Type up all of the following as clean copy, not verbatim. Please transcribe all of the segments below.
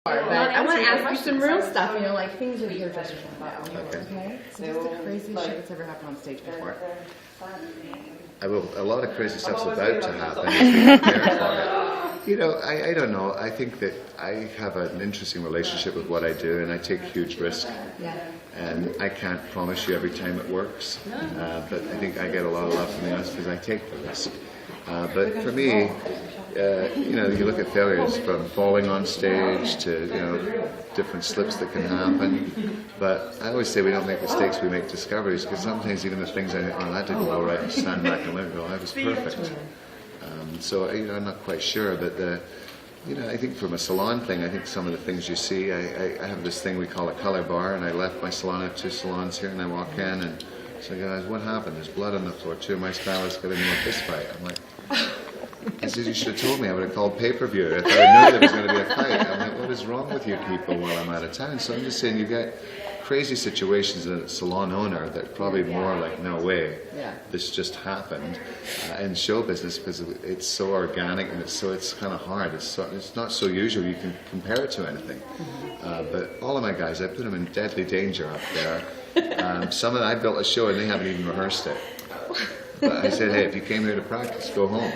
But I want to ask you some real stuff, you know, like things with hairdressers now. Okay? So what's the craziest shit that's ever happened on stage before? A lot of crazy stuff's about to happen. You know, I don't know. I think that I have an interesting relationship with what I do, and I take huge risk. Yeah. And I can't promise you every time it works, but I think I get a lot of love from the audience because I take the risk. But for me, you know, you look at failures from falling on stage to, you know, different slips that can happen. But I always say we don't make mistakes, we make discoveries, because sometimes even the things I think, oh, that didn't go right, I stand back and let it go, that was perfect. So, you know, I'm not quite sure, but you know, I think from a salon thing, I think some of the things you see, I have this thing we call a color bar, and I left my salon, I have 2 salons here, and I walk in, and so guys, what happened? There's blood on the floor. 2 of my stylists got into a fist fight. I'm like, I said, you should have told me. I would have called pay-per-view if I knew there was going to be a fight. I'm like, what is wrong with you people while I'm out of town? So I'm just saying, you get crazy situations as a salon owner that probably more like, no way, this just happened in show business, because it's so organic and it's kind of hard. It's not so usual you can compare it to anything. But all of my guys, I put them in deadly danger up there. I built a show and they haven't even rehearsed it. But I said, hey, if you came here to practice, go home.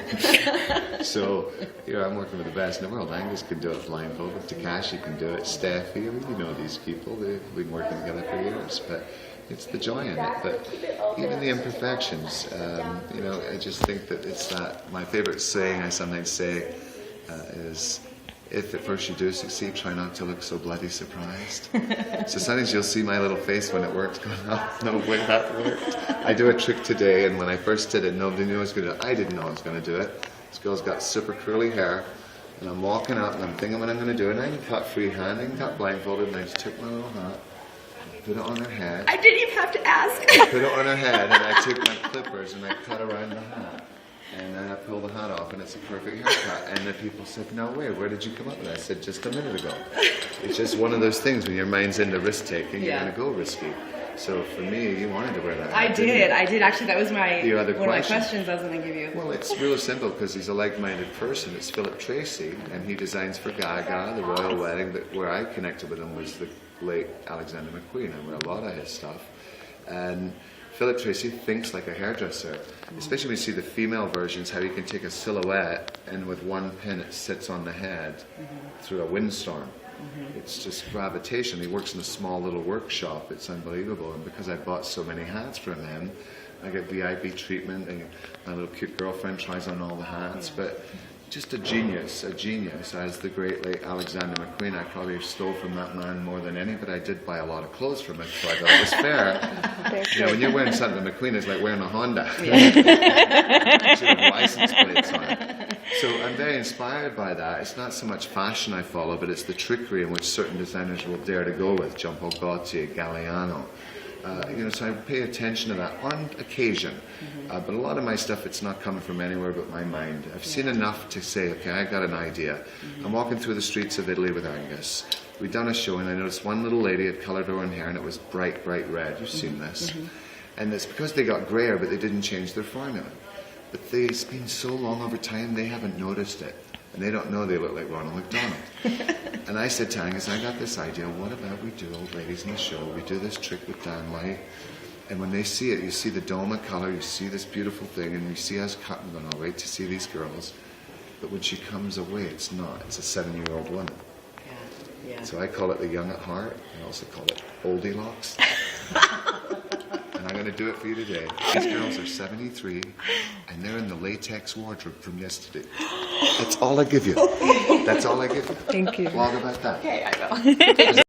So, you know, I'm working with the best in the world. Angus can do it blindfolded. Takashi can do it. Steffi, you know these people. They've been working together for years. But it's the joy in it. But even the imperfections, you know, I just think that it's that. My favorite saying I sometimes say is, if at first you do succeed, try not to look so bloody surprised. So sometimes you'll see my little face when it works going, oh, no way that worked. I do a trick today, and when I first did it, nobody knew I was going to do it. I didn't know I was going to do it. This girl's got super curly hair, and I'm walking up, and I'm thinking what I'm going to do, and I can cut freehand, I can cut blindfolded, and I just took my little hat, put it on her head. I didn't even have to ask. I put it on her head, and I took my clippers, and I cut around the hat. And then I pull the hat off, and it's a perfect haircut. And the people said, no way, where did you come up with that? I said, just a minute ago. It's just one of those things, when your mind's into risk-taking, you're going to go risky. So for me, you wanted to wear that hat. I did. Actually, that was one of my questions I was going to give you. Well, it's really simple, because he's a like-minded person. It's Philip Tracy, and he designs for Gaga, the Royal Wedding. Where I connected with him was the late Alexander McQueen. I wear a lot of his stuff. And Philip Tracy thinks like a hairdresser, especially when you see the female versions, how you can take a silhouette and with one pin it sits on the head through a windstorm. It's just gravitation. He works in a small little workshop. It's unbelievable. And because I bought so many hats from him, I get VIP treatment, and my little cute girlfriend tries on all the hats. But just a genius, as the great late Alexander McQueen. I probably stole from that man more than any, but I did buy a lot of clothes from him, so I thought it was fair. You know, when you're wearing something McQueen, it's like wearing a Honda. Should have license plates on it. So I'm very inspired by that. It's not so much fashion I follow, but it's the trickery in which certain designers will dare to go with. Jean-Paul Gaultier, Galliano. You know, so I pay attention to that on occasion. But a lot of my stuff, it's not coming from anywhere but my mind. I've seen enough to say, okay, I got an idea. I'm walking through the streets of Italy with Angus. We'd done a show, and I noticed one little lady had coloured her own hair, and it was bright, bright red. You've seen this. And it's because they got grayer, but they didn't change their formula. But it's been so long over time, they haven't noticed it. And they don't know they look like Ronald McDonald. And I said to Angus, I got this idea, what about we do old ladies in the show? We do this trick with Dan White, and when they see it, you see the dome of colour, you see this beautiful thing, and you see us cutting, going, I'll wait to see these girls. But when she comes away, it's not. It's a 7-year-old woman. So I call it the young at heart. I also call it oldie locks. And I'm going to do it for you today. These girls are 73, and they're in the latex wardrobe from yesterday. That's all I give you. That's all I give you. Thank you. Blog about that. Okay, I will.